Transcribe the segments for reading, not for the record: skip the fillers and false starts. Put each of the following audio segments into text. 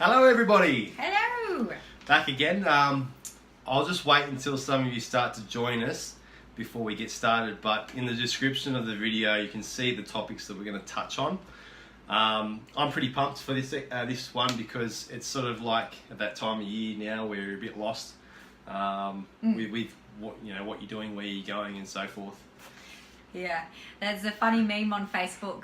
Hello everybody! Hello! Back again. I'll just wait until some of you start to join us before we get started, but in the description of the video you can see the topics that we're going to touch on. I'm pretty pumped for this one because it's sort of like at that time of year now where you're a bit lost with what you're doing, where you're going and so forth. Yeah, there's a funny meme on Facebook,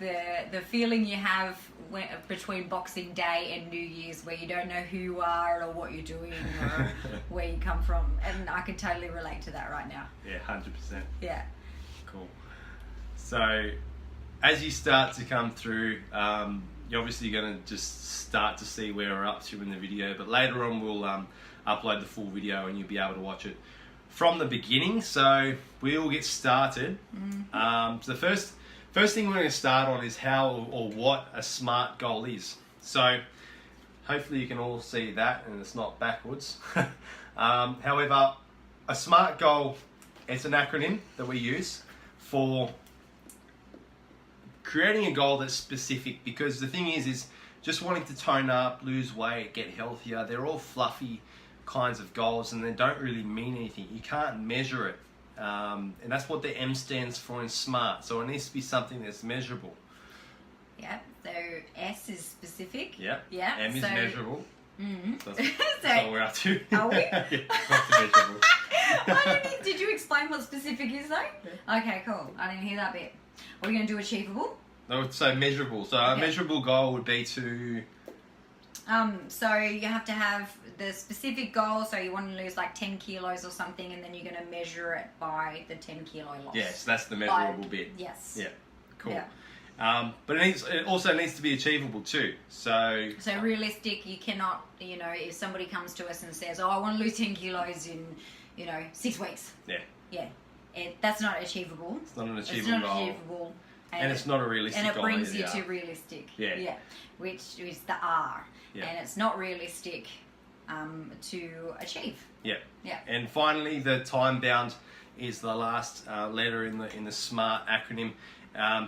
the feeling you have between Boxing Day and New Year's where you don't know who you are or what you're doing or where you come from, and I can totally relate to that right now. Yeah, 100%. Yeah. Cool. So as you start to come through, you're obviously going to just start to see where we're up to in the video, but later on we'll upload the full video and you'll be able to watch it from the beginning. So we'll get started. So the first thing we're going to start on is how or what a SMART goal is. So hopefully you can all see that and it's not backwards. However, a SMART goal, it's an acronym that we use for creating a goal that's specific, because the thing is just wanting to tone up, lose weight, get healthier, they're all fluffy kinds of goals and they don't really mean anything. You can't measure it, and that's what the M stands for in SMART. So it needs to be something that's measurable. Yeah, so S is specific. Yeah, yeah. M is measurable. So that's So, what we're up to. Are we? Yeah, that's measurable. Did you explain what specific is though? Yeah. Okay, cool. I didn't hear that bit. Are we going to do achievable? No, so measurable. So a measurable goal would be to... So you have to have the specific goal, so you want to lose like 10 kilos or something, and then you're going to measure it by the 10 kilo loss. Yes, that's the measurable bit. Yes. Yeah, cool. Yeah. But it also needs to be achievable too. So realistic, you cannot, if somebody comes to us and says, oh, I want to lose 10 kilos in, 6 weeks. Yeah. Yeah. That's not achievable. It's not an achievable goal. Achievable. And it's not a realistic goal. And it brings you to realistic. Yeah. Yeah. Which is the R. Yeah. And it's not realistic to achieve. Yeah. Yeah. And finally, the time bound is the last letter in the SMART acronym.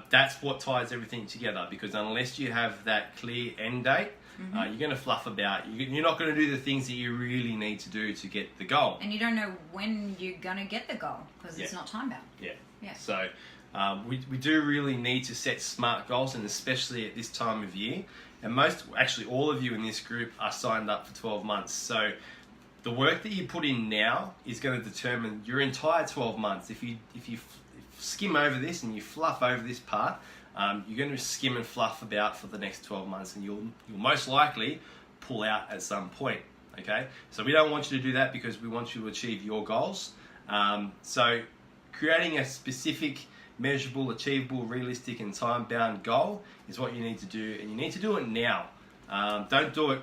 That's what ties everything together, because unless you have that clear end date, you're going to fluff about. You're not going to do the things that you really need to do to get the goal. And you don't know when you're going to get the goal because it's not time bound. Yeah. Yeah. So we do really need to set SMART goals, and especially at this time of year. And actually all of you in this group are signed up for 12 months. So the work that you put in now is going to determine your entire 12 months. If you skim over this and you fluff over this part, you're going to skim and fluff about for the next 12 months, and you'll most likely pull out at some point. Okay, so we don't want you to do that because we want you to achieve your goals. So creating a specific, measurable, achievable, realistic and time-bound goal is what you need to do, and you need to do it now. Don't do it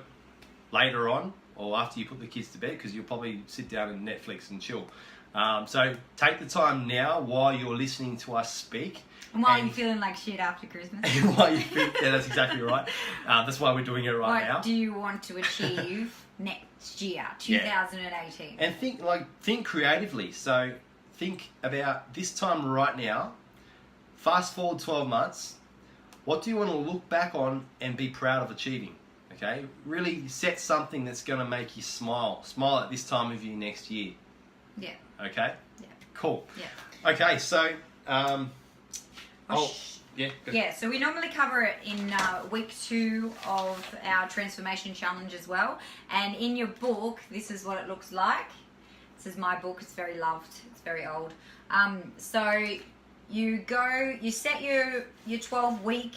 later on or after you put the kids to bed, because you'll probably sit down and Netflix and chill. So take the time now while you're listening to us speak. And while you're feeling like shit after Christmas. Yeah, that's exactly right. That's why we're doing it right now. What do you want to achieve next year, 2018? And think creatively. So think about this time right now. Fast forward 12 months. What do you want to look back on and be proud of achieving? Okay, really set something that's going to make you smile. Smile at this time of year next year. Yeah. Okay. Yeah. Cool. Yeah. Okay, so so we normally cover it in week 2 of our transformation challenge as well. And in your book, this is what it looks like. This is my book. It's very loved. It's very old. So you set your 12-week,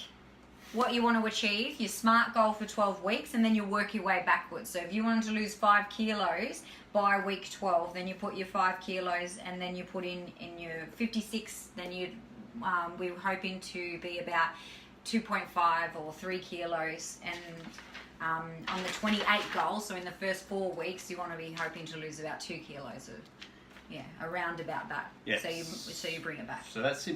what you want to achieve, your SMART goal for 12 weeks, and then you work your way backwards. So if you wanted to lose 5 kilos by week 12, then you put your 5 kilos, and then you put in your 56, then we're hoping to be about 2.5 or 3 kilos, and on the 28 goal, so in the first 4 weeks, you want to be hoping to lose about 2 kilos of, around about that. Yes. So you bring it back. So that's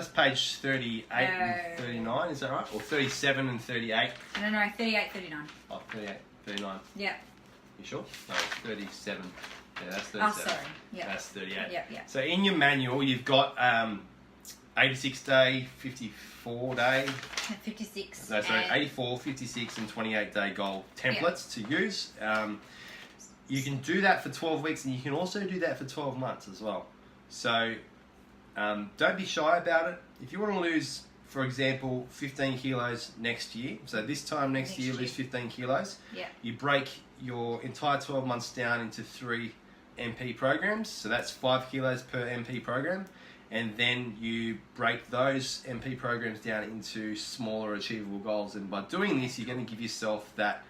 page 38 and 39, is that right? Or 37 and 38? No, 38, 39. Oh, 38, 39. Yeah. You sure? No, 37. Yeah, that's 37. Oh, sorry. Yeah. That's 38. Yeah. So in your manual, you've got 86 day, 54 day. 56. No, sorry, 84, 56, and 28 day goal templates to use. You can do that for 12 weeks, and you can also do that for 12 months as well. So don't be shy about it. If you want to lose, for example, 15 kilos next year, so this time next year lose 15 kilos, you break your entire 12 months down into 3 MP programs. So that's 5 kilos per MP program. And then you break those MP programs down into smaller achievable goals. And by doing this, you're going to give yourself that,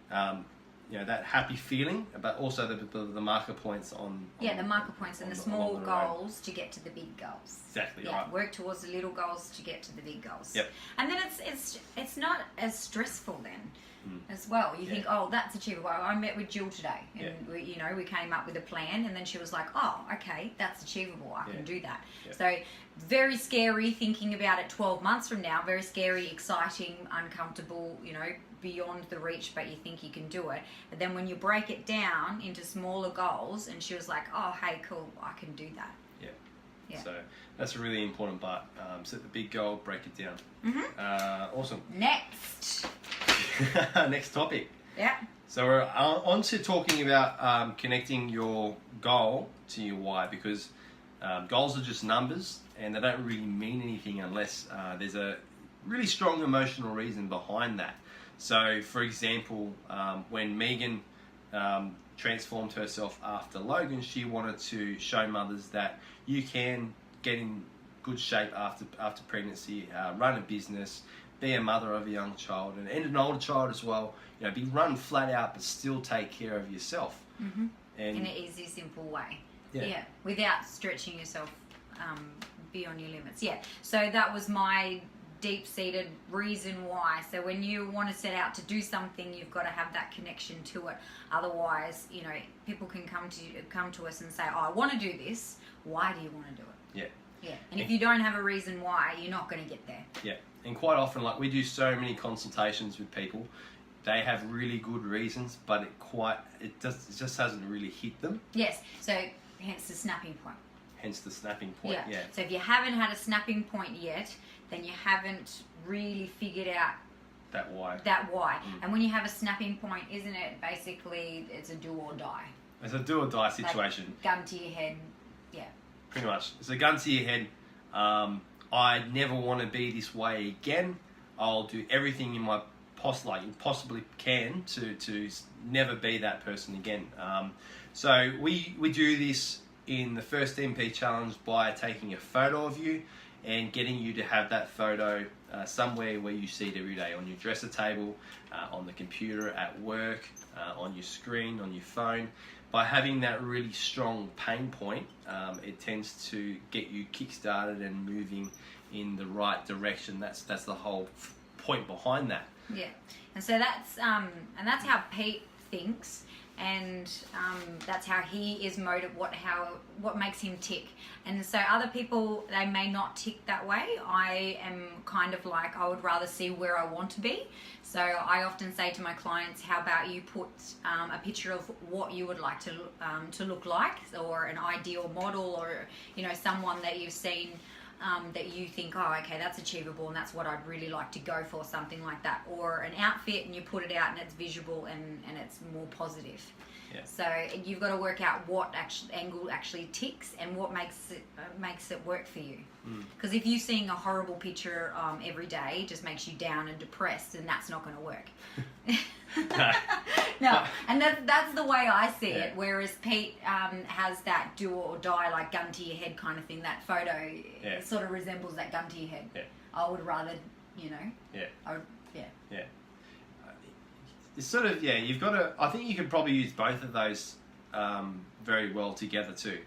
that happy feeling, but also the marker points on the marker points and the small goals to get to the big goals. Exactly right. Work towards the little goals to get to the big goals. Yep. And then it's not as stressful then. As well, you think, oh, that's achievable. I met with Jill today, and we came up with a plan, and then she was like, oh, okay, that's achievable. I can do that. So very scary thinking about it 12 months from now. Very scary, exciting, uncomfortable. Beyond the reach, but you think you can do it. But then when you break it down into smaller goals, and she was like, oh, hey, cool, I can do that. Yeah. So that's a really important part. Set the big goal, break it down. Awesome. Next. Next topic. Yeah. So we're on to talking about connecting your goal to your why, because goals are just numbers and they don't really mean anything unless there's a really strong emotional reason behind that. So, for example, when Megan transformed herself after Logan, she wanted to show mothers that you can get in good shape after pregnancy, run a business, be a mother of a young child and an older child as well. Be run flat out, but still take care of yourself. And in an easy, simple way. Without stretching yourself beyond your limits. So that was my deep-seated reason why. So when you want to set out to do something, you've got to have that connection to it. Otherwise, people can come to us and say, oh, I want to do this. Why do you want to do it? And if you don't have a reason why, you're not going to get there. And quite often, like, we do so many consultations with people, they have really good reasons, but it just hasn't really hit them. Yes. So hence the snapping point. So if you haven't had a snapping point yet, then you haven't really figured out that why. And when you have a snapping point, isn't it basically it's a do or die? It's a do or die situation. Like gun to your head. Pretty much. It's a gun to your head. I never want to be this way again. I'll do everything in my possibly can to never be that person again. So we do this in the first MP challenge by taking a photo of you and getting you to have that photo somewhere where you see it every day, on your dresser table, on the computer, at work, on your screen, on your phone. By having that really strong pain point, it tends to get you kick-started and moving in the right direction. That's the whole point behind that. And so that's how Pete thinks. And that's how he is motivated, what makes him tick. And so other people, they may not tick that way. I am kind of like, I would rather see where I want to be. So I often say to my clients, how about you put a picture of what you would like to look like, or an ideal model, or someone that you've seen that you think, oh, okay, that's achievable and that's what I'd really like to go for, something like that. Or an outfit, and you put it out and it's visual and it's more positive. So you've got to work out what angle actually ticks and what makes it work for you. Because if you're seeing a horrible picture every day, it just makes you down and depressed, and that's not going to work. No, and that's the way I see it. Whereas Pete has that do or die, like gun to your head kind of thing. That photo sort of resembles that gun to your head. I would rather, It's sort of, you've got to, I think you could probably use both of those very well together too.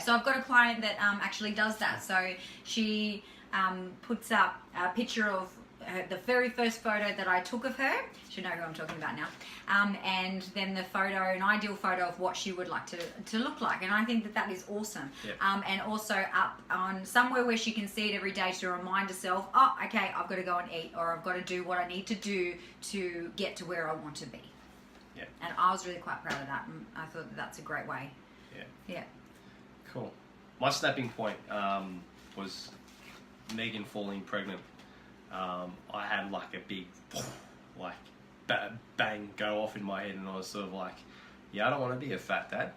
So I've got a client that actually does that. So she puts up a picture of the very first photo that I took of her. She'll know who I'm talking about now. And then an ideal photo of what she would like to look like. And I think that is awesome. And also up on somewhere where she can see it every day to remind herself, oh, okay, I've got to go and eat, or I've got to do what I need to do to get to where I want to be. And I was really quite proud of that, and I thought that's a great way. Cool. My snapping point was Megan falling pregnant, I had like a big like bang go off in my head, and I was sort of like, yeah, I don't want to be a fat dad.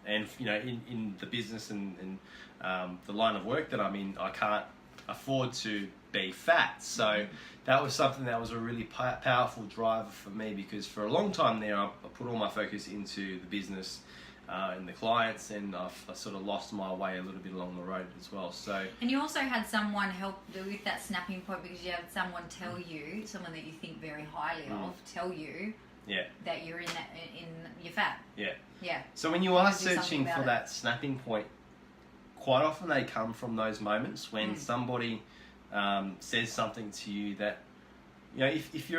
And you know, in the business and the line of work that I'm in, I can't afford to be fat. So that was something that was a really powerful driver for me, because for a long time there, I put all my focus into the business and the clients, and I sort of lost my way a little bit along the road as well. So, and you also had someone help with that snapping point, because you had someone tell you, someone that you think very highly of, tell you that you're in you're fat. Yeah. So when you are searching for that snapping point, quite often they come from those moments when somebody says something to you that, you know, if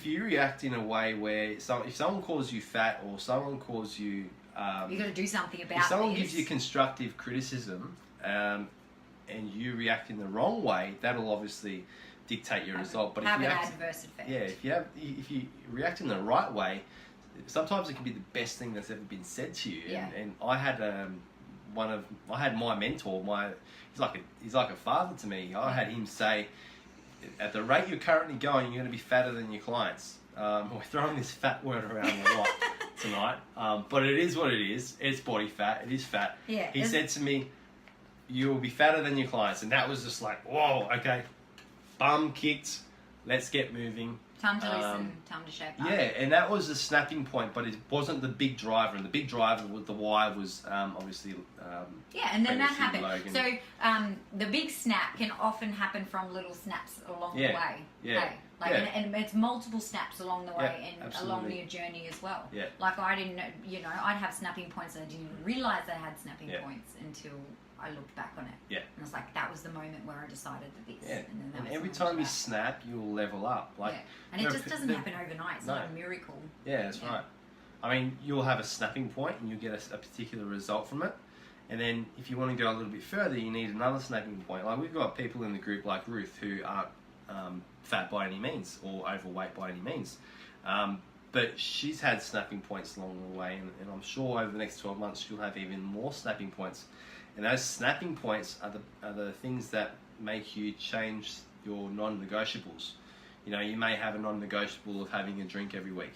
you react in a way where if someone calls you fat, or someone calls you you've got to do something about it. If someone gives you constructive criticism and you react in the wrong way, that'll obviously dictate your result. But have an adverse effect. Yeah, if you react in the right way, sometimes it can be the best thing that's ever been said to you. Yeah. And I had I had my mentor, he's like a father to me. I had him say, at the rate you're currently going, you're going to be fatter than your clients. We're throwing this fat word around a lot tonight, but it is what it is. It's body fat. It is fat. Yeah. He said to me, "You will be fatter than your clients," and that was just like, whoa, okay, bum kicked. Let's get moving. Time to listen. Time to shape up. Yeah, and that was a snapping point, but it wasn't the big driver. And the big driver with the why was obviously. And then that happened. Logan. So the big snap can often happen from little snaps along the way. Yeah. Hey? Like, and it's multiple snaps along the way, and along your journey as well. Yeah. Like I didn't, I'd have snapping points, and I didn't even realize I had snapping points until I looked back on it. Yeah. And I was like, that was the moment where I decided that this. Yeah. And then that was every the time you moment snap, you'll level up. Like, and it just doesn't happen overnight. It's not a miracle. Yeah, that's right. I mean, you'll have a snapping point, and you'll get a particular result from it. And then if you want to go a little bit further, you need another snapping point. Like, we've got people in the group like Ruth who aren't fat by any means, or overweight by any means. But she's had snapping points along the way, and I'm sure over the next 12 months she'll have even more snapping points. And those snapping points are the things that make you change your non-negotiables. You know, you may have a non-negotiable of having a drink every week.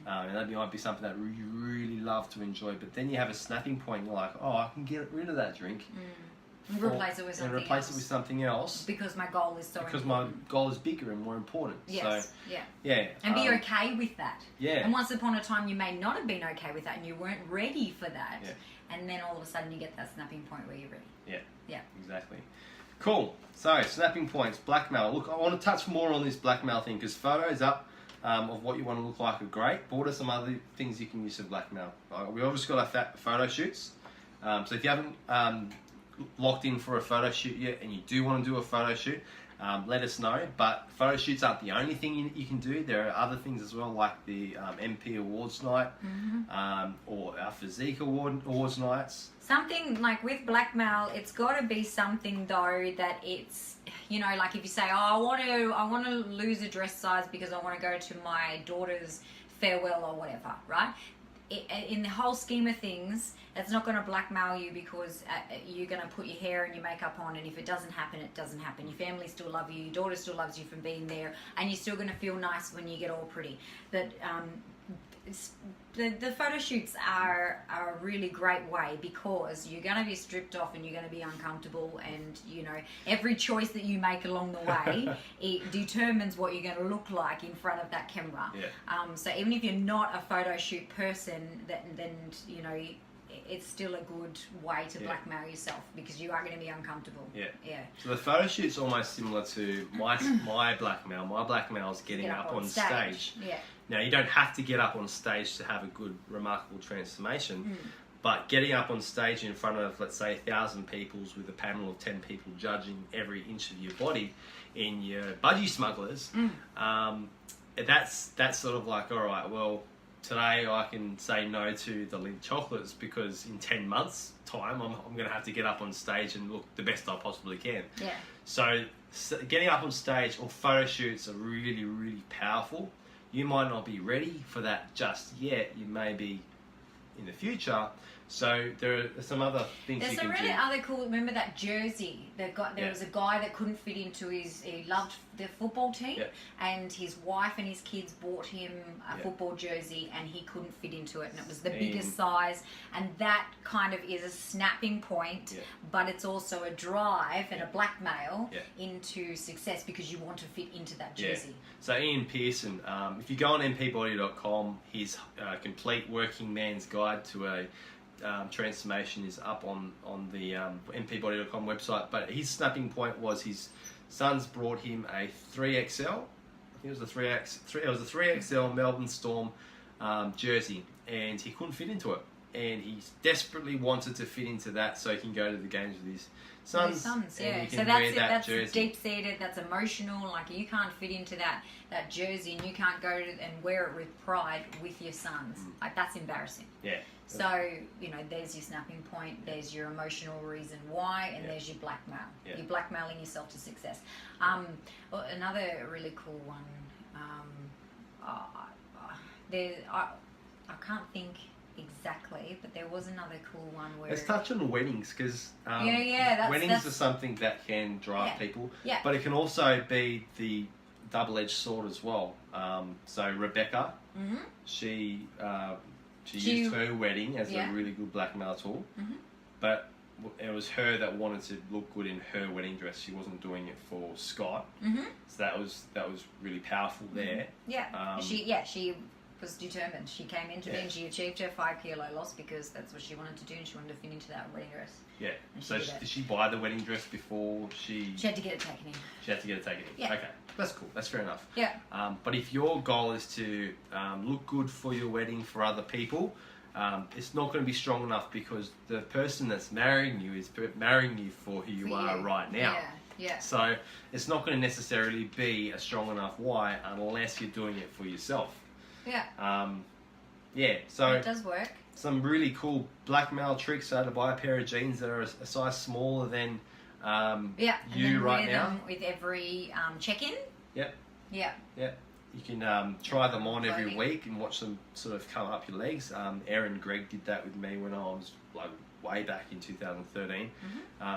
And that might be something that you really love to enjoy, but then you have a snapping point and you're like, oh, I can get rid of that drink. And replace it with something else. Because my goal is so important. My goal is bigger and more important. Yes. So, yeah. And be okay with that. Yeah. And once upon a time you may not have been okay with that, and you weren't ready for that. Yeah. And then all of a sudden you get that snapping point where you're ready. Yeah. Exactly. Cool. So, snapping points, blackmail. Look, I want to touch more on this blackmail thing, because photos up of what you want to look like are great, but what are some other things you can use for blackmail? We obviously got our photo shoots. So if you haven't locked in for a photo shoot yet, and you do want to do a photo shoot, let us know. But photo shoots aren't the only thing you can do. There are other things as well, like the MP Awards night, or our Physique Awards nights. Something like with blackmail, it's got to be something though that it's, like if you say, oh, I want to lose a dress size because I want to go to my daughter's farewell or whatever, right? In the whole scheme of things, it's not going to blackmail you, because you're going to put your hair and your makeup on, and if it doesn't happen, it doesn't happen. Your family still love you, your daughter still loves you for being there, and you're still going to feel nice when you get all pretty. But the photo shoots are a really great way, because you're going to be stripped off and you're going to be uncomfortable, and every choice that you make along the way it determines what you're going to look like in front of that camera. So even if you're not a photo shoot person, then it's still a good way to blackmail yourself, because you are going to be uncomfortable. So the photo shoot's almost similar to my blackmail. My blackmail is getting up on stage. Now, you don't have to get up on stage to have a good, remarkable transformation, but getting up on stage in front of, let's say, 1,000 people with a panel of 10 people judging every inch of your body in your budgie smugglers, that's sort of like, all right, well, today I can say no to the Lindt chocolates, because in 10 months' time I'm going to have to get up on stage and look the best I possibly can. So getting up on stage or photo shoots are really, really powerful. You might not be ready for that just yet. You may be in the future, So there are some other things There's you some can really do. other cool. Remember that jersey? There was a guy that couldn't fit into his. He loved the football team, and his wife and his kids bought him a football jersey, and he couldn't fit into it, and it was the biggest size. And that kind of is a snapping point, but it's also a drive and a blackmail into success because you want to fit into that jersey. So Ian Pearson, if you go on mpbody.com, his complete working man's guide to a transformation is up on the mpbody.com website. But his snapping point was his sons brought him a 3XL. I think it was a 3XL Melbourne Storm jersey, and he couldn't fit into it. And he desperately wanted to fit into that so he can go to the games with his sons. Yeah. So that's deep-seated, that's emotional. Like, you can't fit into that jersey, and you can't go and wear it with pride with your sons. Like, that's embarrassing. Yeah. So, there's your snapping point, there's your emotional reason why, and there's your blackmail. Yeah. You're blackmailing yourself to success. Another really cool one, I can't think exactly, but there was another cool one where... Let's touch on weddings, because weddings are something that can drive people, yeah. but it can also be the double-edged sword as well. So Rebecca, she used her wedding as a really good blackmail tool, but it was her that wanted to look good in her wedding dress. She wasn't doing it for Scott, so that was really powerful there. Yeah, she was determined. She came into it and she achieved her 5 kilo loss because that's what she wanted to do, and she wanted to fit into that wedding dress. Yeah. So did she buy the wedding dress before she... She had to get it taken in. She had to get it taken in. Yeah. Okay. That's cool. That's fair enough. Yeah. But if your goal is to look good for your wedding for other people, it's not going to be strong enough, because the person that's marrying you is marrying you for who you are right now. Yeah. So it's not going to necessarily be a strong enough why unless you're doing it for yourself. Yeah. So it does work. Some really cool blackmail tricks are to buy a pair of jeans that are a size smaller than you right now. Them with every check-in. Yep. Yeah. You can try them on every week and watch them sort of come up your legs. Erin Gregg did that with me when I was like way back in 2013.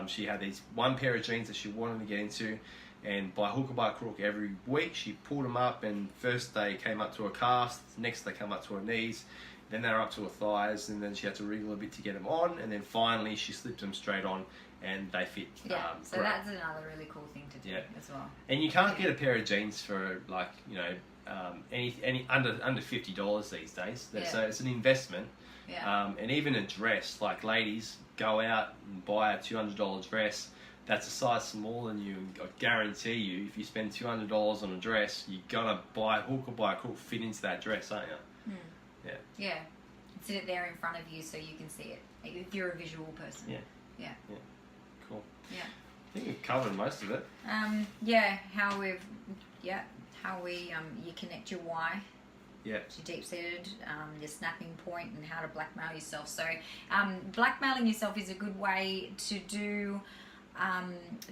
She had these one pair of jeans that she wanted to get into, and by hook or by crook every week she pulled them up, and first they came up to her calves, next they come up to her knees, then they were up to her thighs, and then she had to wriggle a bit to get them on, and then finally she slipped them straight on and they fit. So that's another really cool thing to do as well. And you can't get a pair of jeans for like any under $50 these days. So it's an investment. And even a dress, like ladies go out and buy a $200 dress that's a size smaller than you, and I guarantee you, if you spend $200 on a dress, you're gonna buy hook or by crook fit into that dress, aren't you? Yeah. Sit it there in front of you so you can see it. If you're a visual person. Yeah. Cool. Yeah. I think we've covered most of it. How you connect your why. Yeah. To deep-seated, your snapping point, and how to blackmail yourself. So, blackmailing yourself is a good way to do.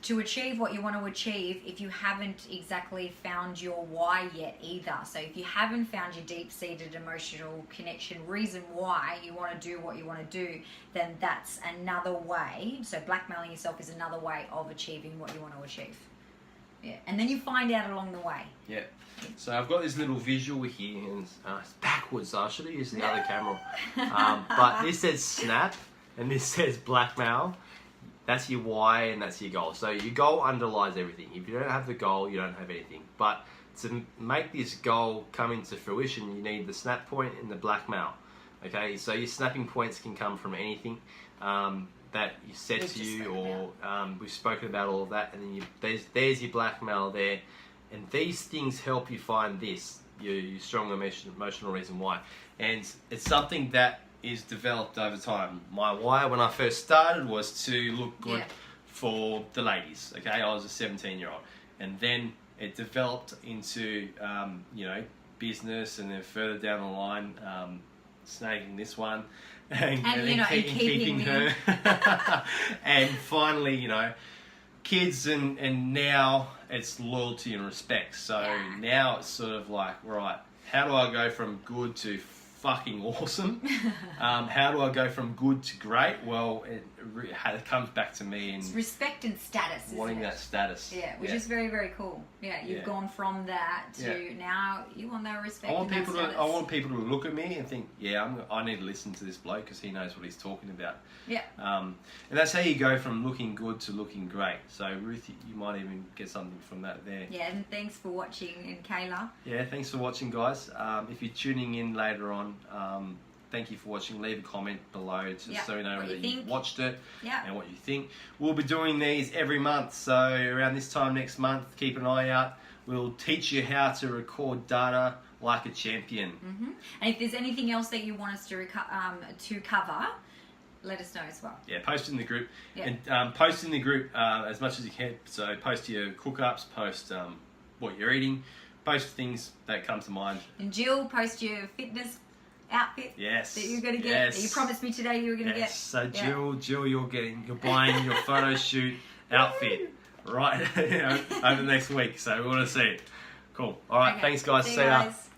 To achieve what you want to achieve if you haven't exactly found your why yet either. So if you haven't found your deep-seated emotional connection, reason why you want to do what you want to do, then that's another way. So blackmailing yourself is another way of achieving what you want to achieve. Yeah, and then you find out along the way. Yeah. So I've got this little visual here, and it's backwards, so I should have used the other camera. But this says snap, and this says blackmail. That's your why and that's your goal. So your goal underlies everything. If you don't have the goal, you don't have anything. But to make this goal come into fruition, you need the snap point and the blackmail. Okay, so your snapping points can come from anything that you said to you, or we've spoken about all of that, and then there's your blackmail there. And these things help you find this, your strong emotional reason why. And it's something that is developed over time. My why when I first started was to look good for the ladies. Okay, I was a 17-year-old, and then it developed into business, and then further down the line, snagging this one, and keeping her, and finally, kids, and now it's loyalty and respect. So now it's sort of like, right, how do I go from good to fucking awesome. How do I go from good to great? Well, it comes back to me in it's respect and status, wanting isn't it? that status. Yeah, which is very, very cool. Yeah, you've gone from that to now you want that respect. I want and people that to. status. I want people to look at me and think, I need to listen to this bloke because he knows what he's talking about. Yeah. And that's how you go from looking good to looking great. So Ruth, you might even get something from that there. Yeah, and thanks for watching, and Kayla. Yeah, thanks for watching, guys. If you're tuning in later on, thank you for watching. Leave a comment below so we know whether you watched it and what you think. We'll be doing these every month, so around this time next month, keep an eye out. We'll teach you how to record data like a champion. Mm-hmm. And if there's anything else that you want us to cover, let us know as well. Yeah, post in the group. Yeah. And post in the group as much as you can. So post your cook-ups, post what you're eating, post things that come to mind. And Jill, post your fitness outfit that you're going to get. That you promised me today you were going to get. So Jill, you're buying your photo shoot outfit right over the next week. So we want to see it. Cool. All right, thanks guys. See ya. guys.